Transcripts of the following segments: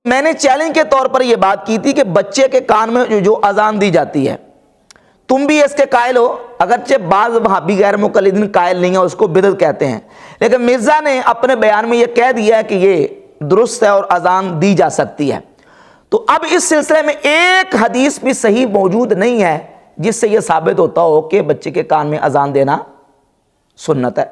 میں نے چیلنج کے طور پر یہ بات کی تھی کہ بچے کے کان میں جو اذان دی جاتی ہے تم بھی اس کے قائل ہو، اگرچہ بعض وہابی غیر مقلدین قائل نہیں ہیں، اس کو بدعت کہتے ہیں، لیکن مرزا نے اپنے بیان میں یہ کہہ دیا ہے کہ یہ درست ہے اور اذان دی جا سکتی ہے۔ تو اب اس سلسلے میں ایک حدیث بھی صحیح موجود نہیں ہے جس سے یہ ثابت ہوتا ہو کہ بچے کے کان میں اذان دینا سنت ہے۔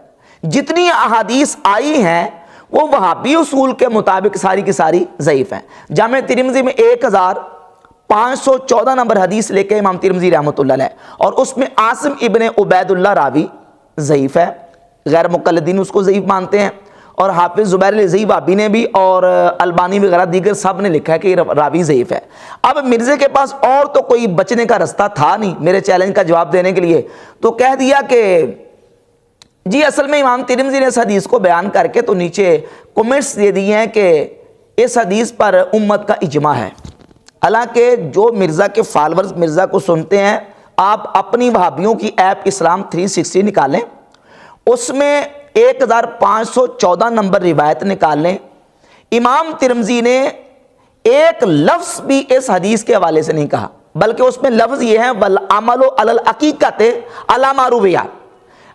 جتنی احادیث آئی ہیں وہ وہابی اصول کے مطابق ساری کی ساری ضعیف ہیں۔ جامع ترمذی میں 1514 نمبر حدیث لے کے امام ترمذی رحمۃ اللہ علیہ، اور اس میں عاصم ابن عبید اللہ راوی ضعیف ہے، غیر مقلدین اس کو ضعیف مانتے ہیں، اور حافظ زبیر الزئی وہابی نے بھی اور البانی وغیرہ دیگر سب نے لکھا ہے کہ یہ راوی ضعیف ہے۔ اب مرزے کے پاس اور تو کوئی بچنے کا رستہ تھا نہیں میرے چیلنج کا جواب دینے کے لیے، تو کہہ دیا کہ جی اصل میں امام ترمذی نے اس حدیث کو بیان کر کے تو نیچے کمنٹس دے دیے ہیں کہ اس حدیث پر امت کا اجماع ہے۔ حالانکہ جو مرزا کے فالورز مرزا کو سنتے ہیں، آپ اپنی وہابیوں کی ایپ اسلام 360 نکالیں، اس میں 1514 نمبر روایت نکال لیں، امام ترمذی نے ایک لفظ بھی اس حدیث کے حوالے سے نہیں کہا، بلکہ اس میں لفظ یہ ہے وَالْعَمَلُ عَلَى الْعَقِيقَةِ عَلَى مَا رُوِيَ،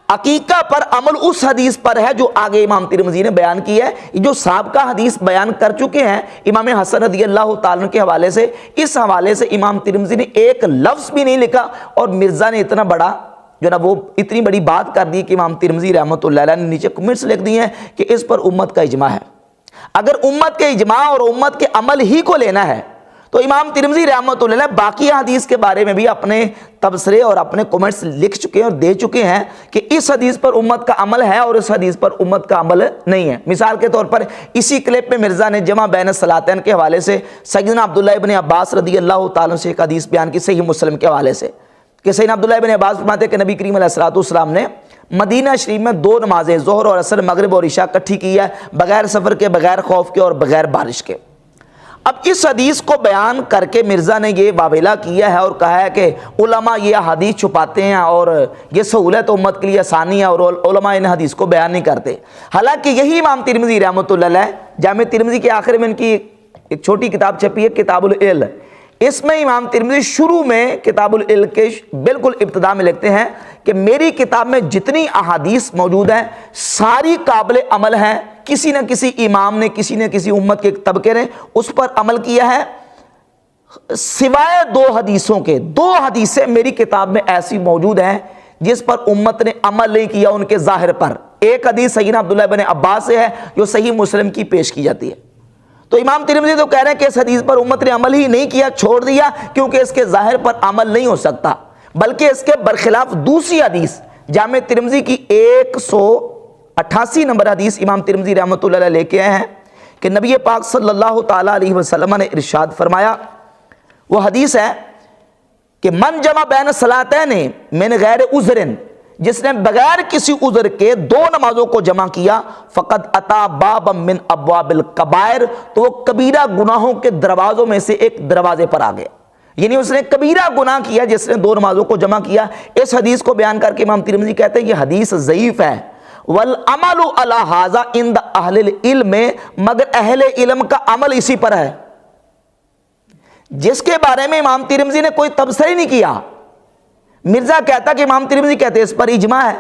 عقیقہ پر عمل اس حدیث پر ہے جو آگے امام ترمذی نے بیان کی ہے۔ جو سابقہ حدیث بیان کر چکے ہیں امام حسن رضی اللہ تعالیٰ کے حوالے سے، اس حوالے سے امام ترمذی نے ایک لفظ بھی نہیں لکھا، اور مرزا نے اتنا بڑا جو نا وہ اتنی بڑی بات کر دی کہ امام ترمذی رحمۃ اللہ علیہ نے نیچے کمنٹس لکھ دی ہیں کہ اس پر امت کا اجماع ہے۔ اگر امت کے اجماع اور امت کے عمل ہی کو لینا ہے تو امام ترمذی رحمۃ اللہ علیہ باقی حدیث کے بارے میں بھی اپنے تبصرے اور اپنے کمنٹس لکھ چکے ہیں اور دے چکے ہیں کہ اس حدیث پر امت کا عمل ہے اور اس حدیث پر امت کا عمل نہیں ہے۔ مثال کے طور پر اسی کلپ میں مرزا نے جمع بین الصلاتین کے حوالے سے سیدنا عبداللہ ابن عباس رضی اللہ تعالیٰ سے ایک حدیث بیان کی صحیح مسلم کے حوالے سے کہ سیدنا عبداللہ ابن عباس فرماتے ہیں کہ نبی کریم علیہ السلام نے مدینہ شریف میں 2 نمازیں ظہر اور عصر، مغرب اور عشاء اکٹھی کی ہے، بغیر سفر کے، بغیر خوف کے اور بغیر بارش کے۔ اب اس حدیث کو بیان کر کے مرزا نے یہ واویلا کیا ہے اور کہا ہے کہ علماء یہ حدیث چھپاتے ہیں اور یہ سہولت امت کے لیے آسانی ہے اور علماء ان حدیث کو بیان نہیں کرتے۔ حالانکہ یہی امام ترمذی رحمۃ اللہ علیہ جامع ترمذی کے آخر میں ان کی ایک چھوٹی کتاب چھپی ہے کتاب العلم، اس میں امام ترمذی شروع میں کتاب العلم کے بالکل ابتدا میں لکھتے ہیں کہ میری کتاب میں جتنی احادیث موجود ہیں ساری قابل عمل ہیں، کسی نہ کسی امام نے، کسی نہ کسی امت کے طبقے نے اس پر عمل کیا ہے، سوائے 2 حدیثوں کے۔ 2 حدیثیں میری کتاب میں ایسی موجود ہیں جس پر امت نے عمل نہیں کیا ان کے ظاہر پر۔ ایک حدیث سیدنا عبداللہ بن عباس سے ہے جو صحیح مسلم کی پیش کی جاتی ہے۔ تو امام ترمذی تو کہہ رہے ہیں کہ اس حدیث پر امت نے عمل ہی نہیں کیا، چھوڑ دیا، کیونکہ اس کے ظاہر پر عمل نہیں ہو سکتا، بلکہ اس کے برخلاف دوسری حدیث جامع ترمذی کی 188 نمبر حدیث امام ترمذی رحمۃ اللہ علیہ لے کے آئے ہیں کہ نبی پاک صلی اللہ تعالیٰ علیہ وسلم نے ارشاد فرمایا، وہ حدیث ہے کہ من جمع بین الصلاتین من غیر عذر، جس نے بغیر کسی عذر کے 2 نمازوں کو جمع کیا، فقد اتا بابا من ابواب الکبائر، تو وہ کبیرہ گناہوں کے دروازوں میں سے ایک دروازے پر آ گیا، یعنی اس نے کبیرہ گناہ کیا جس نے 2 نمازوں کو جمع کیا۔ اس حدیث کو بیان کر کے امام ترمذی کہتے ہیں یہ حدیث ضعیف ہے، والعمل علی ھذا عند اہل العلم، مگر اہل علم کا عمل اسی پر ہے، جس کے بارے میں امام ترمذی نے کوئی تبصرہ ہی نہیں کیا۔ مرزا کہتا کہ امام ترمذی کہتے اس پر اجماع ہے،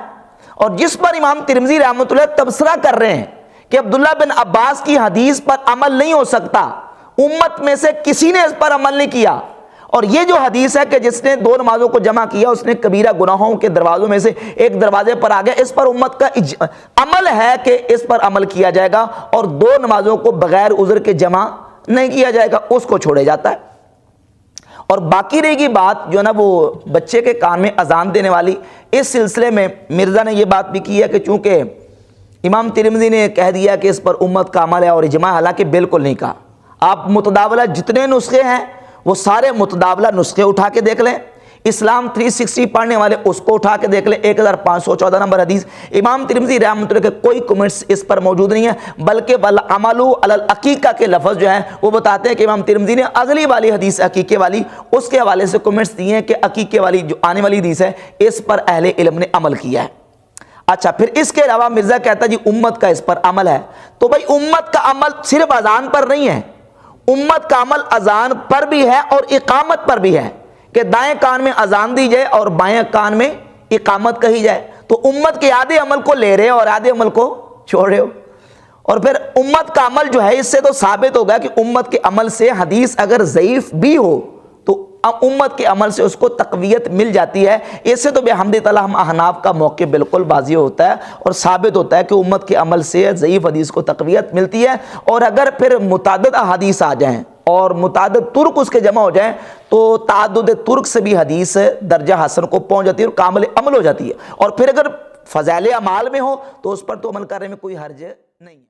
اور جس پر امام ترمذی رحمۃ اللہ تبصرہ کر رہے ہیں کہ عبداللہ بن عباس کی حدیث پر عمل نہیں ہو سکتا، امت میں سے کسی نے اس پر عمل نہیں کیا، اور یہ جو حدیث ہے کہ جس نے 2 نمازوں کو جمع کیا اس نے کبیرہ گناہوں کے دروازوں میں سے ایک دروازے پر آ گیا، اس پر امت کا عمل ہے کہ اس پر عمل کیا جائے گا، اور 2 نمازوں کو بغیر عذر کے جمع نہیں کیا جائے گا، اس کو چھوڑے جاتا ہے۔ اور باقی رہے گی بات جو نا وہ بچے کے کان میں اذان دینے والی، اس سلسلے میں مرزا نے یہ بات بھی کی ہے کہ چونکہ امام ترمذی نے کہہ دیا کہ اس پر امت کا عمل ہے اور اجماع، حالانکہ بالکل نہیں کہا۔ آپ متداولہ جتنے نسخے ہیں وہ سارے متداولہ نسخے اٹھا کے دیکھ لیں، اسلام 360 پڑھنے والے اس کو اٹھا کے دیکھ لیں، 1514 نمبر حدیث امام ترمذی رحمۃ اللہ کے کوئی کمنٹس اس پر موجود نہیں ہے، بلکہ والعمل علی العقیقہ کے لفظ جو ہیں وہ بتاتے ہیں کہ امام ترمذی نے اگلی والی حدیث عقیقے والی اس کے حوالے سے کمنٹس دیے ہیں کہ عقیقے والی جو آنے والی حدیث ہے اس پر اہل علم نے عمل کیا ہے۔ اچھا، پھر اس کے علاوہ مرزا کہتا ہے جی امت کا اس پر عمل ہے، تو بھائی امت کا عمل صرف اذان پر نہیں ہے، امت کا عمل اذان پر بھی ہے اور اقامت پر بھی ہے کہ دائیں کان میں اذان دی جائے اور بائیں کان میں اقامت کہی جائے. تو امت کے آدھے عمل کو لے رہے ہو اور آدھے عمل کو چھوڑ رہے ہو. اور پھر امت کا عمل جو ہے اس سے تو ثابت ہوگا کہ امت کے عمل سے حدیث اگر ضعیف بھی ہو تو امت کے عمل سے اس کو تقویت مل جاتی ہے. اس سے تو بحمد تعالی ہم احناف کا موقع بالکل واضح ہوتا ہے اور ثابت ہوتا ہے کہ امت کے عمل سے ضعیف حدیث کو تقویت ملتی ہے. اور اگر پھر متعدد احادیث آ جائیں اور متعدد ترک اس کے جمع ہو جائیں تو تعدد ترک سے بھی حدیث درجہ حسن کو پہنچ جاتی ہے اور کامل عمل ہو جاتی ہے. اور پھر اگر فضائل اعمال میں ہو تو اس پر تو عمل کرنے میں کوئی حرج نہیں ہے.